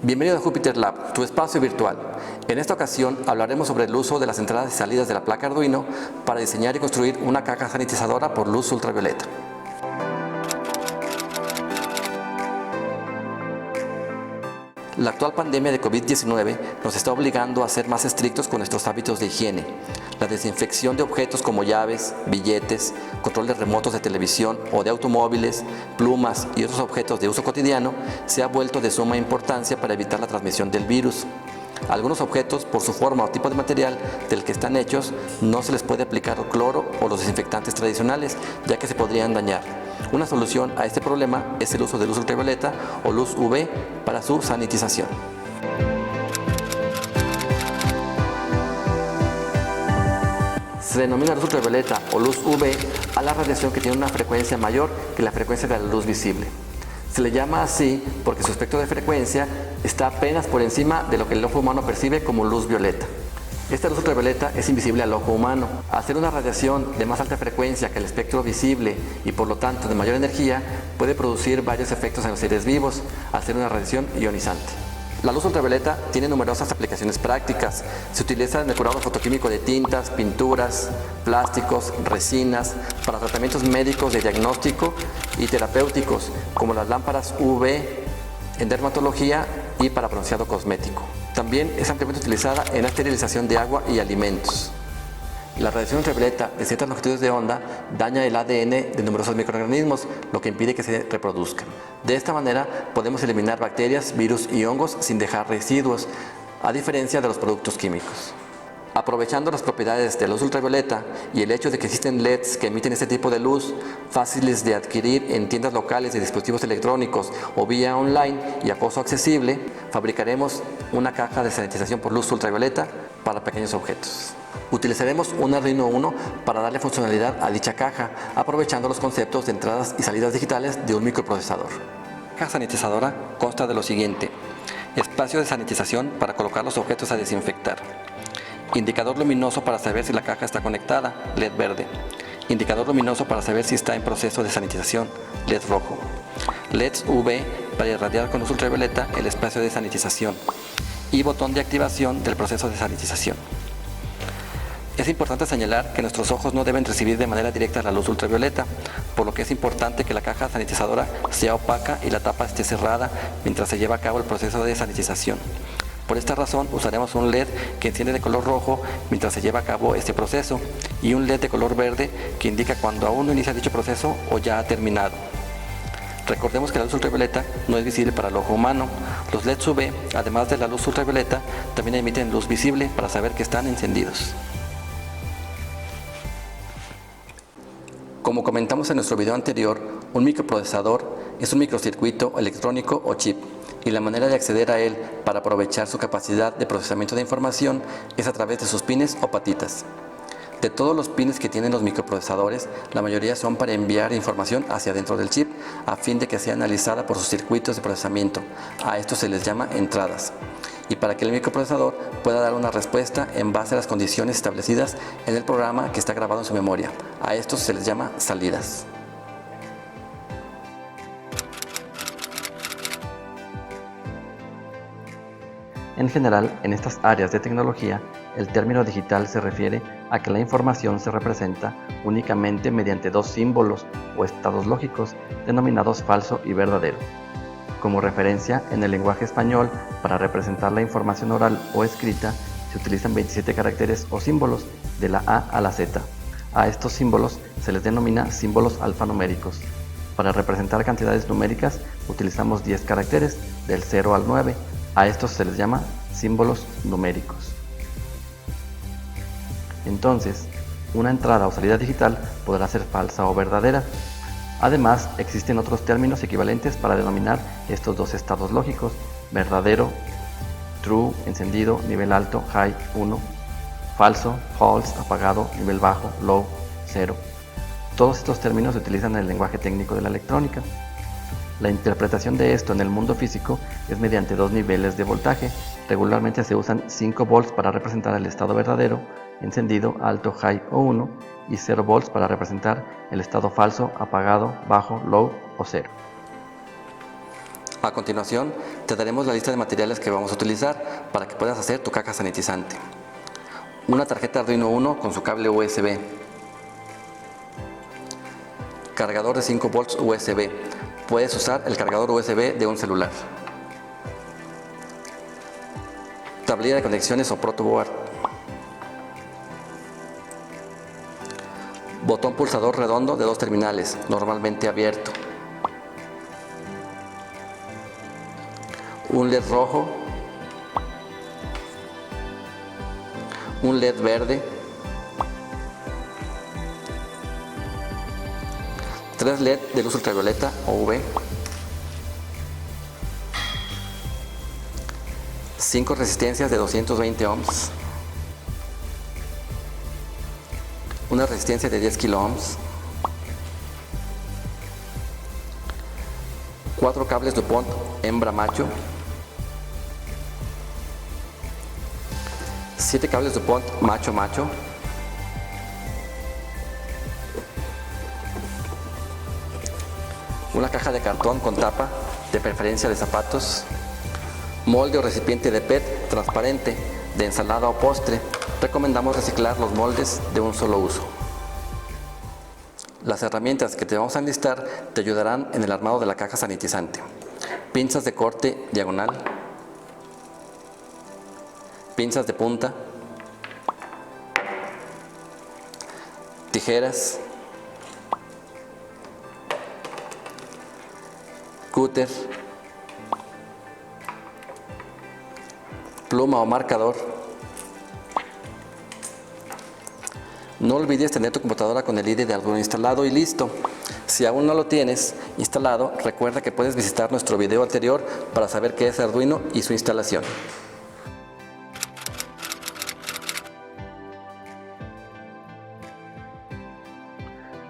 Bienvenido a Jupyter Lab, tu espacio virtual. En esta ocasión hablaremos sobre el uso de las entradas y salidas de la placa Arduino para diseñar y construir una caja sanitizadora por luz ultravioleta. La actual pandemia de COVID-19 nos está obligando a ser más estrictos con nuestros hábitos de higiene. La desinfección de objetos como llaves, billetes, controles remotos de televisión o de automóviles, plumas y otros objetos de uso cotidiano se ha vuelto de suma importancia para evitar la transmisión del virus. Algunos objetos, por su forma o tipo de material del que están hechos, no se les puede aplicar cloro o los desinfectantes tradicionales, ya que se podrían dañar. Una solución a este problema es el uso de luz ultravioleta o luz UV para su sanitización. Se denomina luz ultravioleta o luz UV a la radiación que tiene una frecuencia mayor que la frecuencia de la luz visible. Se le llama así porque su espectro de frecuencia está apenas por encima de lo que el ojo humano percibe como luz violeta. Esta luz ultravioleta es invisible al ojo humano. Al ser una radiación de más alta frecuencia que el espectro visible y por lo tanto de mayor energía, puede producir varios efectos en los seres vivos, al ser una radiación ionizante. La luz ultravioleta tiene numerosas aplicaciones prácticas. Se utiliza en el curado fotoquímico de tintas, pinturas, plásticos, resinas, para tratamientos médicos de diagnóstico y terapéuticos, como las lámparas UV, en dermatología y para bronceado cosmético. También es ampliamente utilizada en la esterilización de agua y alimentos. La radiación ultravioleta de ciertas longitudes de onda daña el ADN de numerosos microorganismos, lo que impide que se reproduzcan. De esta manera podemos eliminar bacterias, virus y hongos sin dejar residuos, a diferencia de los productos químicos. Aprovechando las propiedades de la luz ultravioleta y el hecho de que existen LEDs que emiten este tipo de luz, fáciles de adquirir en tiendas locales de dispositivos electrónicos o vía online y a costo accesible, fabricaremos una caja de sanitización por luz ultravioleta para pequeños objetos. Utilizaremos un Arduino Uno para darle funcionalidad a dicha caja, aprovechando los conceptos de entradas y salidas digitales de un microprocesador. La caja sanitizadora consta de lo siguiente: espacio de sanitización para colocar los objetos a desinfectar, indicador luminoso para saber si la caja está conectada, LED verde, indicador luminoso para saber si está en proceso de sanitización, LED rojo, LEDs UV para irradiar con luz ultravioleta el espacio de sanitización y botón de activación del proceso de sanitización. Es importante señalar que nuestros ojos no deben recibir de manera directa la luz ultravioleta, por lo que es importante que la caja sanitizadora sea opaca y la tapa esté cerrada mientras se lleva a cabo el proceso de sanitización. Por esta razón usaremos un LED que enciende de color rojo mientras se lleva a cabo este proceso y un LED de color verde que indica cuando aún no inicia dicho proceso o ya ha terminado. Recordemos que la luz ultravioleta no es visible para el ojo humano. Los LEDs UV, además de la luz ultravioleta, también emiten luz visible para saber que están encendidos. Como comentamos en nuestro video anterior, un microprocesador es un microcircuito electrónico o chip, y la manera de acceder a él para aprovechar su capacidad de procesamiento de información es a través de sus pines o patitas. De todos los pines que tienen los microprocesadores, la mayoría son para enviar información hacia dentro del chip a fin de que sea analizada por sus circuitos de procesamiento. A estos se les llama entradas. Y para que el microprocesador pueda dar una respuesta en base a las condiciones establecidas en el programa que está grabado en su memoria. A estos se les llama salidas. En general, en estas áreas de tecnología, el término digital se refiere a que la información se representa únicamente mediante dos símbolos o estados lógicos denominados falso y verdadero. Como referencia, en el lenguaje español, para representar la información oral o escrita, se utilizan 27 caracteres o símbolos de la A a la Z. A estos símbolos se les denomina símbolos alfanuméricos. Para representar cantidades numéricas, utilizamos 10 caracteres, del 0 al 9. A estos se les llama símbolos numéricos. Entonces, una entrada o salida digital podrá ser falsa o verdadera. Además, existen otros términos equivalentes para denominar estos dos estados lógicos: verdadero, true, encendido, nivel alto, high, 1, falso, false, apagado, nivel bajo, low, 0. Todos estos términos se utilizan en el lenguaje técnico de la electrónica. La interpretación de esto en el mundo físico es mediante dos niveles de voltaje. Regularmente se usan 5 volts para representar el estado verdadero, encendido, alto, high o 1, y 0 volts para representar el estado falso, apagado, bajo, low o 0. A continuación, te daremos la lista de materiales que vamos a utilizar para que puedas hacer tu caja sanitizante. Una tarjeta Arduino Uno con su cable USB. Cargador de 5 volts USB. Puedes usar el cargador USB de un celular. Tablilla de conexiones o protoboard. Botón pulsador redondo de 2 terminales, normalmente abierto. Un LED rojo. Un LED verde. 3 LED de luz ultravioleta o UV. 5 resistencias de 220 ohms. Una resistencia de 10 kilo ohms. 4 cables DuPont hembra macho. 7 cables DuPont macho macho. Una caja de cartón con tapa, de preferencia de zapatos. Molde o recipiente de PET transparente, de ensalada o postre. Recomendamos reciclar los moldes de un solo uso. Las herramientas que te vamos a enlistar te ayudarán en el armado de la caja sanitizante. Pinzas de corte diagonal. Pinzas de punta. Tijeras. Cúter. Pluma o marcador. No olvides tener tu computadora con el IDE de Arduino instalado y listo. Si aún no lo tienes instalado, recuerda que puedes visitar nuestro video anterior para saber qué es Arduino y su instalación.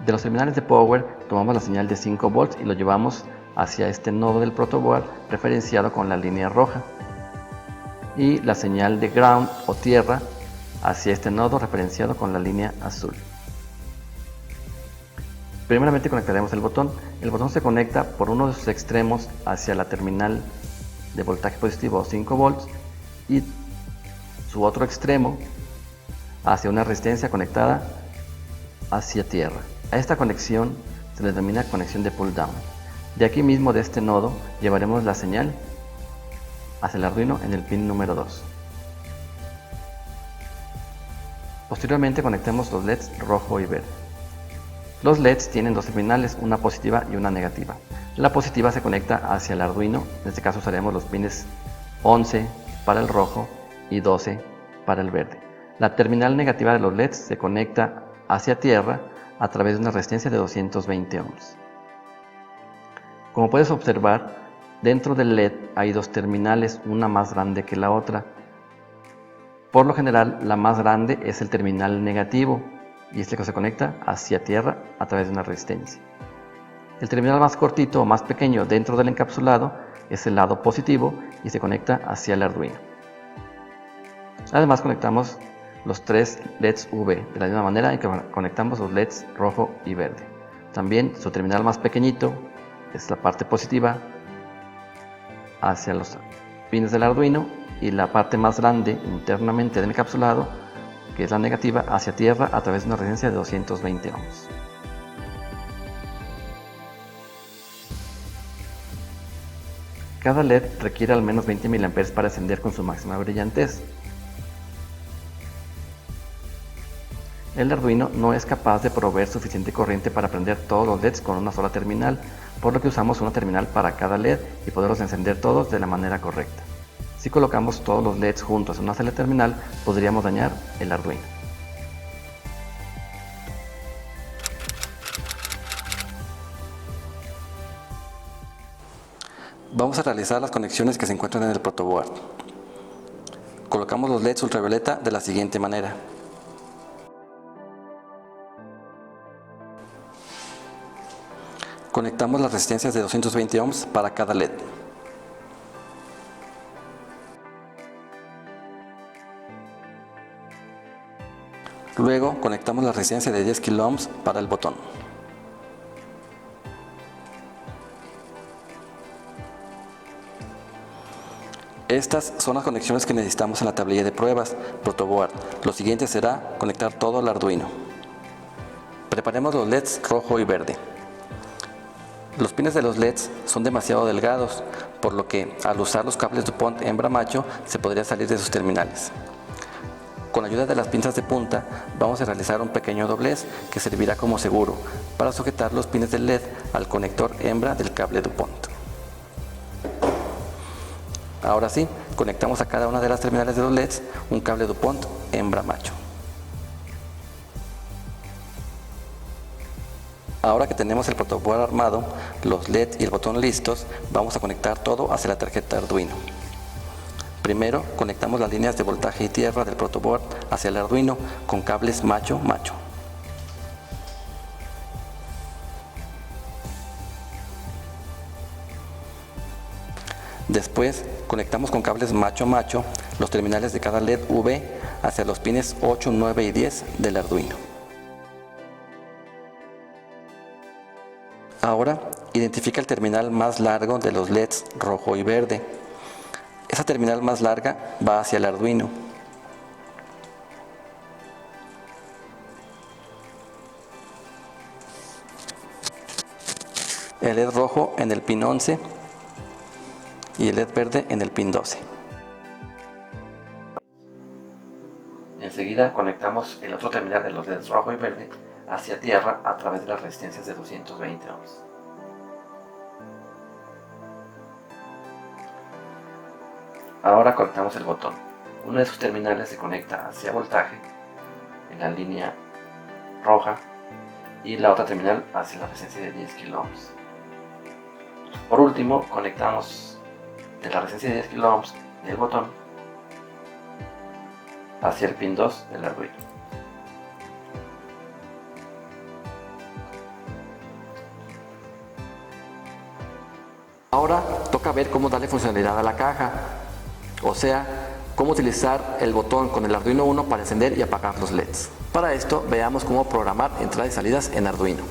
De los terminales de power tomamos la señal de 5 volts y lo llevamos hacia este nodo del protoboard referenciado con la línea roja, y la señal de ground o tierra hacia este nodo referenciado con la línea azul. Primeramente conectaremos el botón. El botón se conecta por uno de sus extremos hacia la terminal de voltaje positivo o 5 volts y su otro extremo hacia una resistencia conectada hacia tierra. A esta conexión se le denomina conexión de pull down. De aquí mismo, de este nodo, llevaremos la señal hacia el Arduino en el pin número 2. Posteriormente conectemos los LEDs rojo y verde. Los LEDs tienen dos terminales, una positiva y una negativa. La positiva se conecta hacia el Arduino, en este caso usaremos los pines 11 para el rojo y 12 para el verde. La terminal negativa de los LEDs se conecta hacia tierra a través de una resistencia de 220 ohms. Como puedes observar, dentro del LED hay dos terminales, una más grande que la otra. Por lo general, la más grande es el terminal negativo y es el que se conecta hacia tierra a través de una resistencia. El terminal más cortito o más pequeño dentro del encapsulado es el lado positivo y se conecta hacia el Arduino. Además, conectamos los tres LEDs UV de la misma manera en que conectamos los LEDs rojo y verde. También su terminal más pequeñito es la parte positiva hacia los pines del Arduino y la parte más grande internamente del encapsulado, que es la negativa, hacia tierra a través de una resistencia de 220 ohms. Cada LED requiere al menos 20 mA para encender con su máxima brillantez. El Arduino no es capaz de proveer suficiente corriente para prender todos los LEDs con una sola terminal, por lo que usamos una terminal para cada LED y poderlos encender todos de la manera correcta. Si colocamos todos los LEDs juntos en una sola terminal, podríamos dañar el Arduino. Vamos a realizar las conexiones que se encuentran en el protoboard. Colocamos los LEDs ultravioleta de la siguiente manera. Conectamos las resistencias de 220 ohms para cada LED. Luego conectamos la resistencia de 10 kilo ohms para el botón. Estas son las conexiones que necesitamos en la tablilla de pruebas, protoboard. Lo siguiente será conectar todo al Arduino. Preparemos los LEDs rojo y verde. Los pines de los LEDs son demasiado delgados, por lo que al usar los cables DuPont hembra-macho se podría salir de sus terminales. Con la ayuda de las pinzas de punta vamos a realizar un pequeño doblez que servirá como seguro para sujetar los pines del LED al conector hembra del cable DuPont. Ahora sí, conectamos a cada una de las terminales de los LEDs un cable DuPont hembra-macho. Ahora que tenemos el protoboard armado, los LED y el botón listos, vamos a conectar todo hacia la tarjeta Arduino. Primero, conectamos las líneas de voltaje y tierra del protoboard hacia el Arduino con cables macho-macho. Después, conectamos con cables macho-macho los terminales de cada LED V hacia los pines 8, 9 y 10 del Arduino. Ahora, identifica el terminal más largo de los LEDs rojo y verde. Esa terminal más larga va hacia el Arduino. El LED rojo en el pin 11 y el LED verde en el pin 12. Enseguida conectamos el otro terminal de los LEDs rojo y verde hacia tierra a través de las resistencias de 220 ohms. Ahora conectamos el botón. Uno de sus terminales se conecta hacia voltaje en la línea roja y la otra terminal hacia la resistencia de 10 kΩ. Por último, conectamos de la resistencia de 10 kΩ del botón hacia el pin 2 del Arduino. Ahora toca ver cómo darle funcionalidad a la caja, o sea, cómo utilizar el botón con el Arduino Uno para encender y apagar los LEDs. Para esto, veamos cómo programar entradas y salidas en Arduino.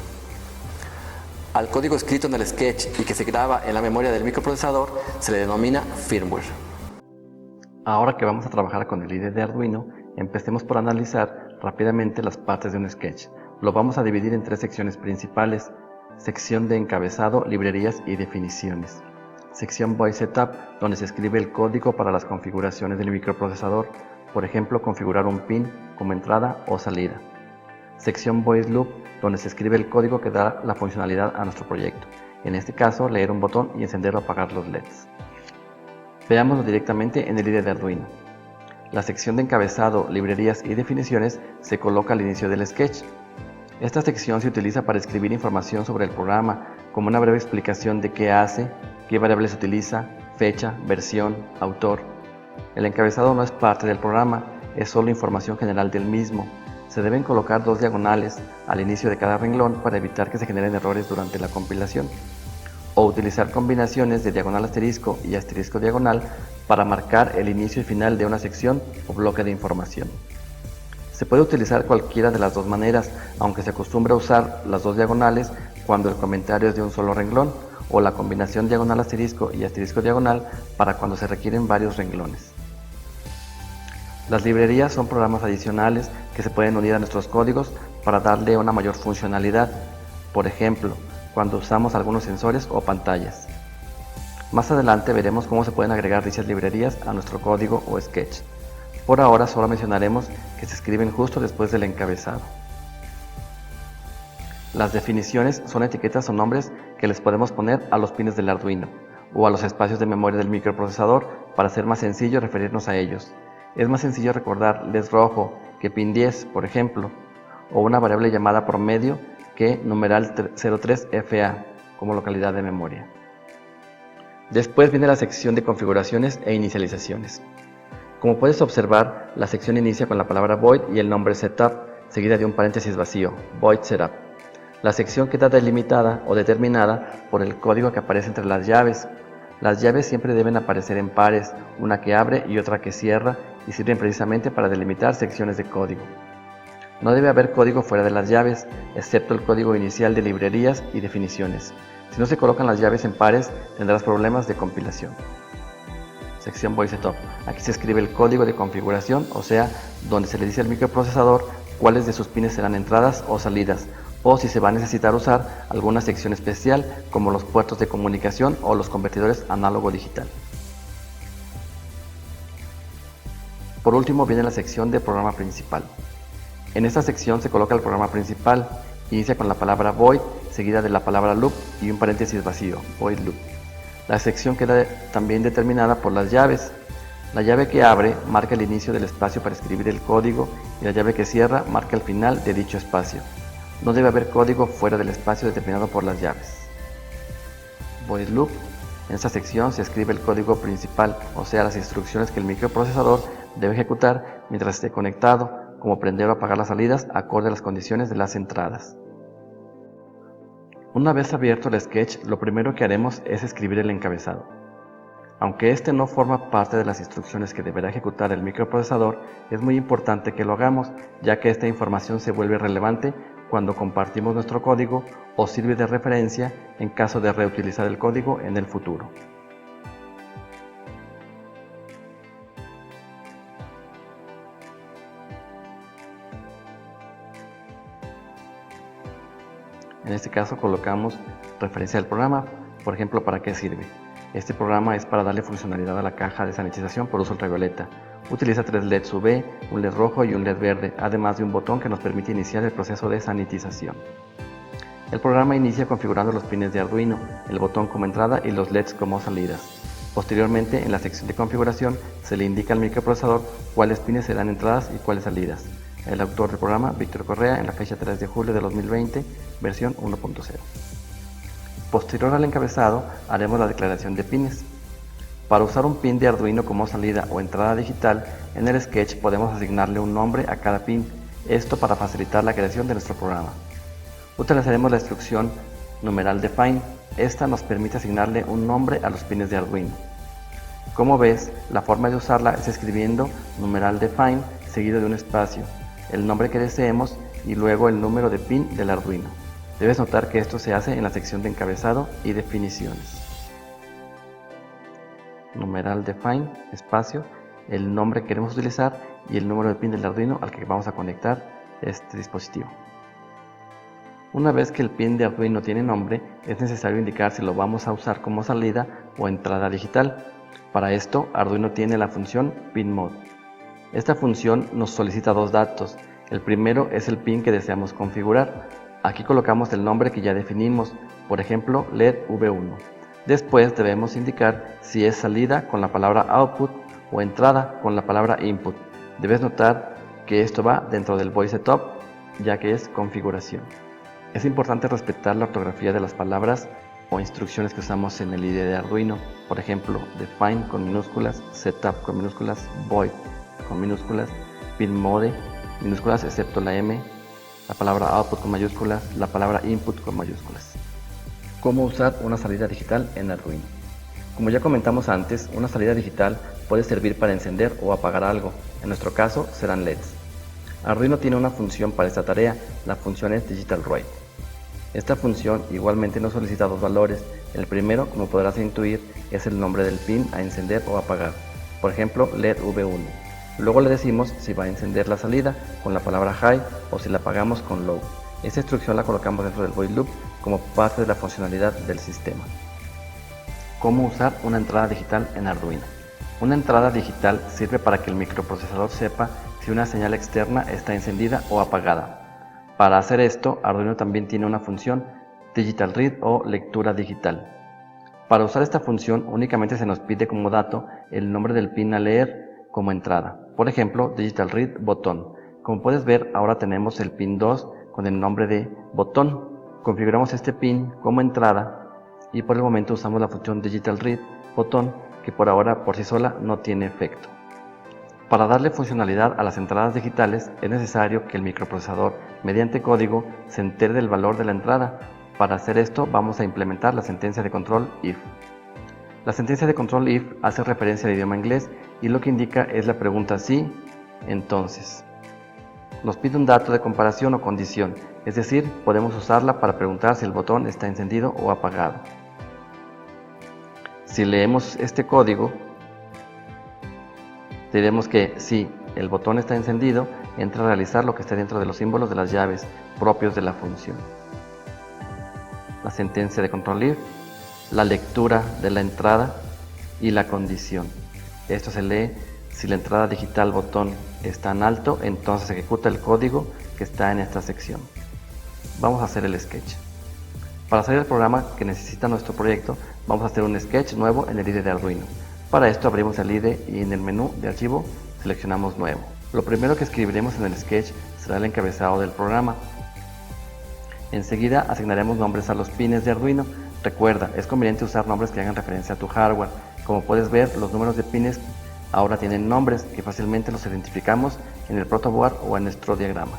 Al código escrito en el sketch y que se graba en la memoria del microprocesador se le denomina firmware. Ahora que vamos a trabajar con el IDE de Arduino, empecemos por analizar rápidamente las partes de un sketch. Lo vamos a dividir en tres secciones principales: sección de encabezado, librerías y definiciones; sección Voice Setup, donde se escribe el código para las configuraciones del microprocesador, por ejemplo, configurar un pin como entrada o salida; sección Voice Loop, donde se escribe el código que da la funcionalidad a nuestro proyecto, en este caso leer un botón y encender o apagar los LEDs. Veámoslo directamente en el IDE de Arduino. La sección de encabezado, librerías y definiciones se coloca al inicio del sketch. Esta sección se utiliza para escribir información sobre el programa, como una breve explicación de qué hace, qué variables utiliza, fecha, versión, autor. El encabezado no es parte del programa, es solo información general del mismo. Se deben colocar dos diagonales al inicio de cada renglón para evitar que se generen errores durante la compilación, o utilizar combinaciones de diagonal asterisco y asterisco diagonal para marcar el inicio y final de una sección o bloque de información. Se puede utilizar cualquiera de las dos maneras, aunque se acostumbra a usar las dos diagonales cuando el comentario es de un solo renglón, o la combinación diagonal asterisco y asterisco diagonal para cuando se requieren varios renglones. Las librerías son programas adicionales que se pueden unir a nuestros códigos para darle una mayor funcionalidad, por ejemplo, cuando usamos algunos sensores o pantallas. Más adelante veremos cómo se pueden agregar dichas librerías a nuestro código o sketch. Por ahora solo mencionaremos que se escriben justo después del encabezado. Las definiciones son etiquetas o nombres que les podemos poner a los pines del Arduino o a los espacios de memoria del microprocesador para hacer más sencillo referirnos a ellos. Es más sencillo recordar LED rojo que pin 10, por ejemplo, o una variable llamada promedio que numeral 03FA como localidad de memoria. Después viene la sección de configuraciones e inicializaciones. Como puedes observar, la sección inicia con la palabra void y el nombre setup, seguida de un paréntesis vacío, void setup. La sección queda delimitada o determinada por el código que aparece entre las llaves. Las llaves siempre deben aparecer en pares, una que abre y otra que cierra, y sirven precisamente para delimitar secciones de código. No debe haber código fuera de las llaves, excepto el código inicial de librerías y definiciones. Si no se colocan las llaves en pares, tendrás problemas de compilación. sección Voice Setup. Aquí se escribe el código de configuración, o sea, donde se le dice al microprocesador cuáles de sus pines serán entradas o salidas, o si se va a necesitar usar alguna sección especial como los puertos de comunicación o los convertidores análogo-digital. Por último viene la sección de programa principal. En esta sección se coloca el programa principal, inicia con la palabra void, seguida de la palabra loop y un paréntesis vacío, void loop. La sección queda también determinada por las llaves. La llave que abre marca el inicio del espacio para escribir el código y la llave que cierra marca el final de dicho espacio. No debe haber código fuera del espacio determinado por las llaves. Void loop. En esta sección se escribe el código principal, o sea, las instrucciones que el microprocesador debe ejecutar mientras esté conectado, como prender o apagar las salidas acorde a las condiciones de las entradas. Una vez abierto el sketch, lo primero que haremos es escribir el encabezado. Aunque este no forma parte de las instrucciones que deberá ejecutar el microprocesador, es muy importante que lo hagamos, ya que esta información se vuelve relevante cuando compartimos nuestro código o sirve de referencia en caso de reutilizar el código en el futuro. En este caso colocamos referencia del programa, por ejemplo, ¿para qué sirve? Este programa es para darle funcionalidad a la caja de sanitización por uso ultravioleta. Utiliza 3 LEDs UV, un LED rojo y un LED verde, además de un botón que nos permite iniciar el proceso de sanitización. El programa inicia configurando los pines de Arduino, el botón como entrada y los LEDs como salidas. Posteriormente, en la sección de configuración, se le indica al microprocesador cuáles pines serán entradas y cuáles salidas. El autor del programa, Víctor Correa, en la fecha 3 de julio de 2020, versión 1.0. Posterior al encabezado, haremos la declaración de pines. Para usar un pin de Arduino como salida o entrada digital, en el sketch podemos asignarle un nombre a cada pin, esto para facilitar la creación de nuestro programa. Utilizaremos la instrucción numeral define, esta nos permite asignarle un nombre a los pines de Arduino. Como ves, la forma de usarla es escribiendo numeral define seguido de un espacio, el nombre que deseemos y luego el número de pin del Arduino. Debes notar que esto se hace en la sección de encabezado y definiciones. Numeral define, espacio, el nombre que queremos utilizar y el número de pin del Arduino al que vamos a conectar este dispositivo. Una vez que el pin de Arduino tiene nombre, es necesario indicar si lo vamos a usar como salida o entrada digital. Para esto, Arduino tiene la función pinMod. Esta función nos solicita 2 datos. El primero es el pin que deseamos configurar. Aquí colocamos el nombre que ya definimos, por ejemplo LED V1. Después debemos indicar si es salida con la palabra output o entrada con la palabra input. Debes notar que esto va dentro del Voice Setup, ya que es configuración. Es importante respetar la ortografía de las palabras o instrucciones que usamos en el IDE de Arduino. Por ejemplo, define con minúsculas, setup con minúsculas, void con minúsculas, pinMode minúsculas excepto la M, la palabra output con mayúsculas, la palabra input con mayúsculas. ¿Cómo usar una salida digital en Arduino? Como ya comentamos antes, una salida digital puede servir para encender o apagar algo. En nuestro caso serán LEDs. Arduino tiene una función para esta tarea, la función es Digital Write. Esta función igualmente nos solicita 2 valores. El primero, como podrás intuir, es el nombre del pin a encender o apagar. Por ejemplo, LED V1. Luego le decimos si va a encender la salida con la palabra high o si la apagamos con low. Esta instrucción la colocamos dentro del void loop como parte de la funcionalidad del sistema. ¿Cómo usar una entrada digital en Arduino? Una entrada digital sirve para que el microprocesador sepa si una señal externa está encendida o apagada. Para hacer esto, Arduino también tiene una función Digital Read o lectura digital. Para usar esta función únicamente se nos pide como dato el nombre del pin a leer como entrada. Por ejemplo, Digital Read botón. Como puedes ver, ahora tenemos el pin 2 con el nombre de botón. Configuramos este pin como entrada y por el momento usamos la función Digital Read botón, que por ahora por sí sola no tiene efecto. Para darle funcionalidad a las entradas digitales es necesario que el microprocesador, mediante código, se entere del valor de la entrada. Para hacer esto vamos a implementar la sentencia de control if. La sentencia de control if hace referencia al idioma inglés y lo que indica es la pregunta si, entonces. Nos pide un dato de comparación o condición, es decir, podemos usarla para preguntar si el botón está encendido o apagado. Si leemos este código, diremos que si el botón está encendido, entra a realizar lo que esté dentro de los símbolos de las llaves propios de la función. La sentencia de control if, la lectura de la entrada y la condición. Esto se lee si la entrada digital botón está en alto, entonces ejecuta el código que está en esta sección. Vamos a hacer el sketch. Para hacer el programa que necesita nuestro proyecto, vamos a hacer un sketch nuevo en el IDE de Arduino. Para esto abrimos el IDE y en el menú de archivo seleccionamos nuevo. Lo primero que escribiremos en el sketch será el encabezado del programa. Enseguida asignaremos nombres a los pines de Arduino. Recuerda, es conveniente usar nombres que hagan referencia a tu hardware. Como puedes ver, los números de pines ahora tienen nombres que fácilmente los identificamos en el protoboard o en nuestro diagrama.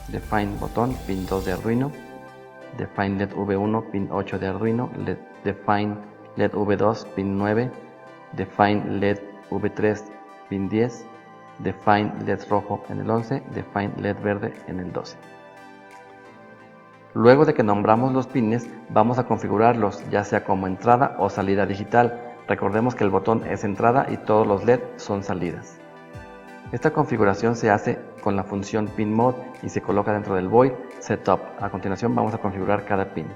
Define botón, pin 2 de Arduino. Define LED V1, pin 8 de Arduino. Define LED V2, pin 9. Define LED V3, pin 10. Define LED rojo en el 11. Define LED verde en el 12. Luego de que nombramos los pines, vamos a configurarlos, ya sea como entrada o salida digital. Recordemos que el botón es entrada y todos los LED son salidas. Esta configuración se hace con la función pinMod y se coloca dentro del void setup. A continuación vamos a configurar cada pin.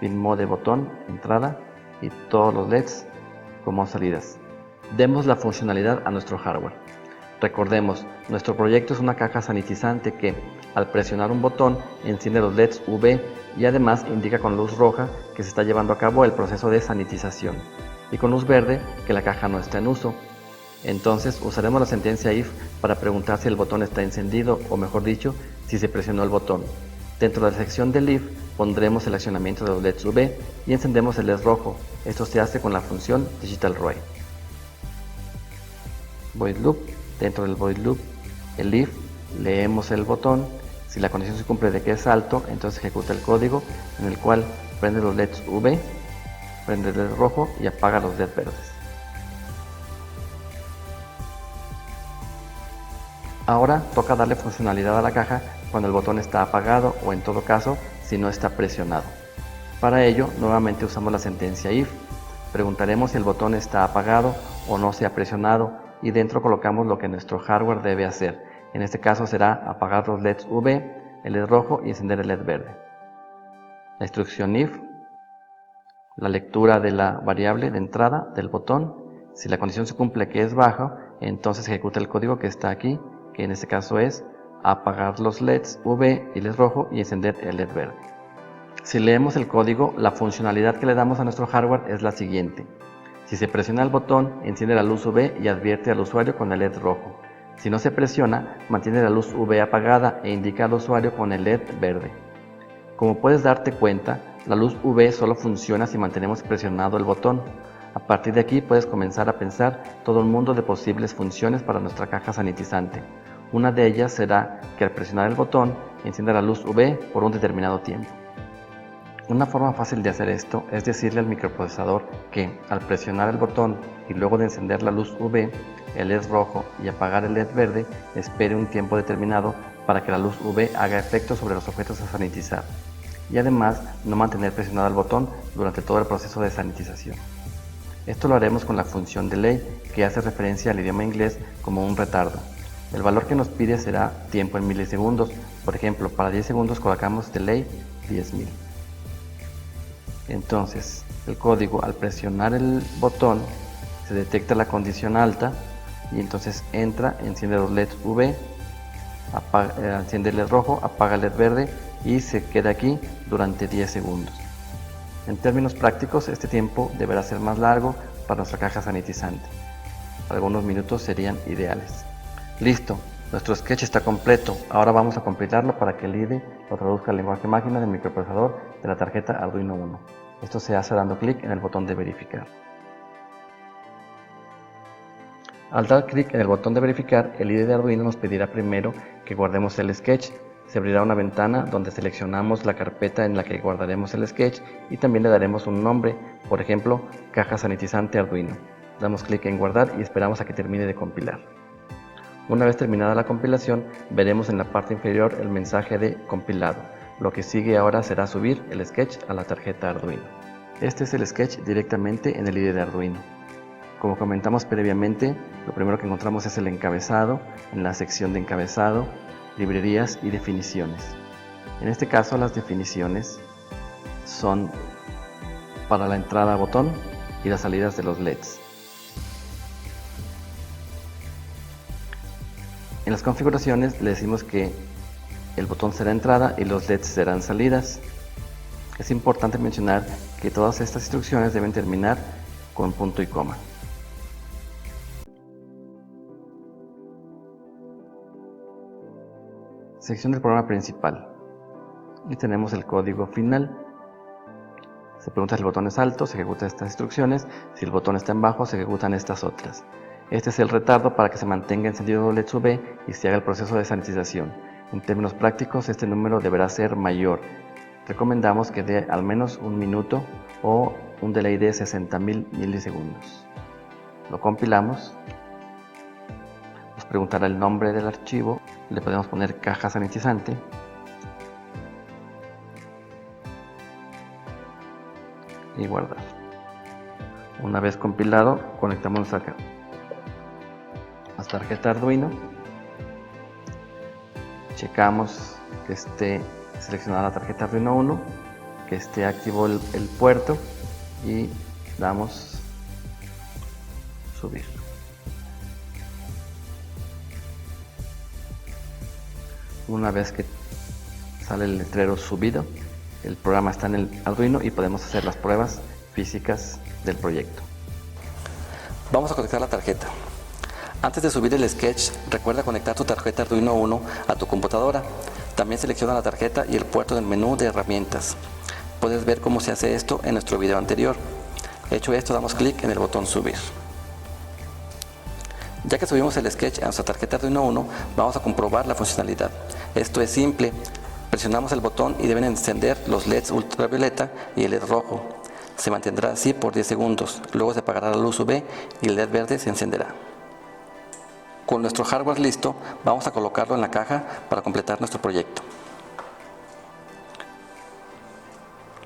PinMod de botón, entrada y todos los LEDs como salidas. Demos la funcionalidad a nuestro hardware. Recordemos, nuestro proyecto es una caja sanitizante que, al presionar un botón, enciende los LEDs UV y además indica con luz roja que se está llevando a cabo el proceso de sanitización y con luz verde que la caja no está en uso. Entonces usaremos la sentencia if para preguntar si el botón está encendido o, mejor dicho, si se presionó el botón. Dentro de la sección del if pondremos el accionamiento de los LEDs UV y encendemos el LED rojo. Esto se hace con la función digitalWrite. Void loop. Dentro del void loop, el if, leemos el botón. Si la condición se cumple de que es alto, entonces ejecuta el código en el cual prende los LEDs UV, prende el LED rojo y apaga los LED verdes. Ahora toca darle funcionalidad a la caja cuando el botón está apagado o, en todo caso, si no está presionado. Para ello, nuevamente usamos la sentencia if. Preguntaremos si el botón está apagado o no se ha presionado y dentro colocamos lo que nuestro hardware debe hacer. En este caso será apagar los LEDs UV, el LED rojo y encender el LED verde. La instrucción if, la lectura de la variable de entrada del botón. Si la condición se cumple que es bajo, entonces ejecuta el código que está aquí, que en este caso es apagar los LEDs UV y LED rojo y encender el LED verde. Si leemos el código, la funcionalidad que le damos a nuestro hardware es la siguiente. Si se presiona el botón, enciende la luz UV y advierte al usuario con el LED rojo. Si no se presiona, mantiene la luz UV apagada e indica al usuario con el LED verde. Como puedes darte cuenta, la luz UV solo funciona si mantenemos presionado el botón. A partir de aquí puedes comenzar a pensar todo un mundo de posibles funciones para nuestra caja sanitizante. Una de ellas será que al presionar el botón, encienda la luz UV por un determinado tiempo. Una forma fácil de hacer esto es decirle al microprocesador que, al presionar el botón y luego de encender la luz UV, el LED rojo y apagar el LED verde, espere un tiempo determinado para que la luz UV haga efecto sobre los objetos a sanitizar y además no mantener presionado el botón durante todo el proceso de sanitización. Esto lo haremos con la función delay, que hace referencia al idioma inglés como un retardo. El valor que nos pide será tiempo en milisegundos. Por ejemplo, para 10 segundos colocamos delay 10.000. Entonces, el código, al presionar el botón, se detecta la condición alta y entonces entra, enciende los LEDs UV, enciende el LED rojo, apaga el LED verde y se queda aquí durante 10 segundos. En términos prácticos, este tiempo deberá ser más largo para nuestra caja sanitizante. Algunos minutos serían ideales. Listo, nuestro sketch está completo. Ahora vamos a compilarlo para que el IDE lo traduzca al lenguaje máquina del microprocesador de la tarjeta Arduino Uno. Esto se hace dando clic en el botón de verificar. Al dar clic en el botón de verificar, el IDE de Arduino nos pedirá primero que guardemos el sketch. Se abrirá una ventana donde seleccionamos la carpeta en la que guardaremos el sketch y también le daremos un nombre, por ejemplo, caja sanitizante Arduino. Damos clic en guardar y esperamos a que termine de compilar. Una vez terminada la compilación, veremos en la parte inferior el mensaje de compilado. Lo que sigue ahora será subir el sketch a la tarjeta Arduino. Este es el sketch directamente en el IDE de Arduino. Como comentamos previamente, lo primero que encontramos es el encabezado, en la sección de encabezado, librerías y definiciones. En este caso las definiciones son para la entrada botón y las salidas de los LEDs. En las configuraciones le decimos que el botón será entrada y los LEDs serán salidas. Es importante mencionar que todas estas instrucciones deben terminar con punto y coma. Sección del programa principal. Y tenemos el código final. Se pregunta si el botón es alto, se ejecutan estas instrucciones. Si el botón está en bajo, se ejecutan estas otras. Este es el retardo para que se mantenga encendido LED UV y se haga el proceso de sanitización. En términos prácticos, este número deberá ser mayor. Recomendamos que dé al menos un minuto o un delay de 60.000 milisegundos. Lo compilamos. Nos preguntará el nombre del archivo. Le podemos poner caja sanitizante. Y guardar. Una vez compilado, conectamos nuestra tarjeta Arduino. Checamos que esté seleccionada la tarjeta Arduino 1, que esté activo el puerto y damos subir. Una vez que sale el letrero subido, el programa está en el Arduino y podemos hacer las pruebas físicas del proyecto. Vamos a conectar la tarjeta. Antes de subir el sketch, recuerda conectar tu tarjeta Arduino 1 a tu computadora. También selecciona la tarjeta y el puerto del menú de herramientas. Puedes ver cómo se hace esto en nuestro video anterior. Hecho esto, damos clic en el botón subir. Ya que subimos el sketch a nuestra tarjeta Arduino 1, vamos a comprobar la funcionalidad. Esto es simple. Presionamos el botón y deben encender los LEDs ultravioleta y el LED rojo. Se mantendrá así por 10 segundos. Luego se apagará la luz UV y el LED verde se encenderá. Con nuestro hardware listo, vamos a colocarlo en la caja para completar nuestro proyecto.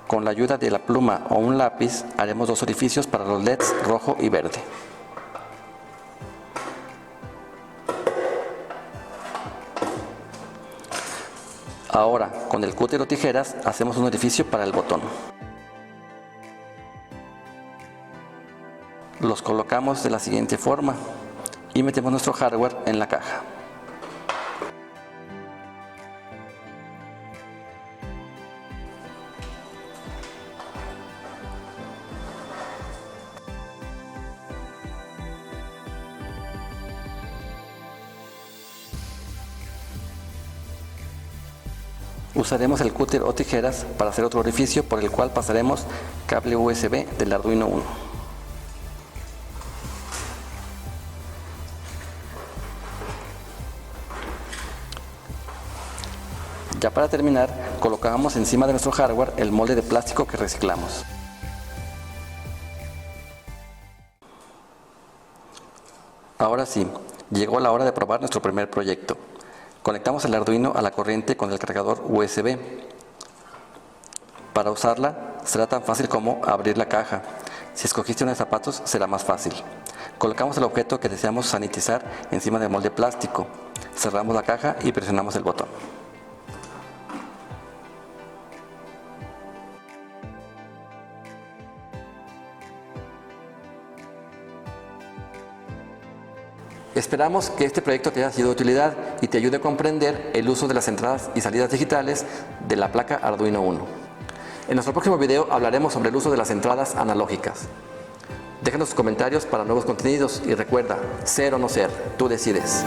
Con la ayuda de la pluma o un lápiz, haremos dos orificios para los LEDs rojo y verde. Ahora, con el cúter o tijeras, hacemos un orificio para el botón. Los colocamos de la siguiente forma y metemos nuestro hardware en la caja. Usaremos el cúter o tijeras para hacer otro orificio por el cual pasaremos cable USB del Arduino 1. Ya para terminar, colocamos encima de nuestro hardware el molde de plástico que reciclamos. Ahora sí, llegó la hora de probar nuestro primer proyecto. Conectamos el Arduino a la corriente con el cargador USB. Para usarla será tan fácil como abrir la caja. Si escogiste una de zapatos será más fácil. Colocamos el objeto que deseamos sanitizar encima del molde plástico. Cerramos la caja y presionamos el botón. Esperamos que este proyecto te haya sido de utilidad y te ayude a comprender el uso de las entradas y salidas digitales de la placa Arduino 1. En nuestro próximo video hablaremos sobre el uso de las entradas analógicas. Déjanos tus comentarios para nuevos contenidos y recuerda, ser o no ser, tú decides.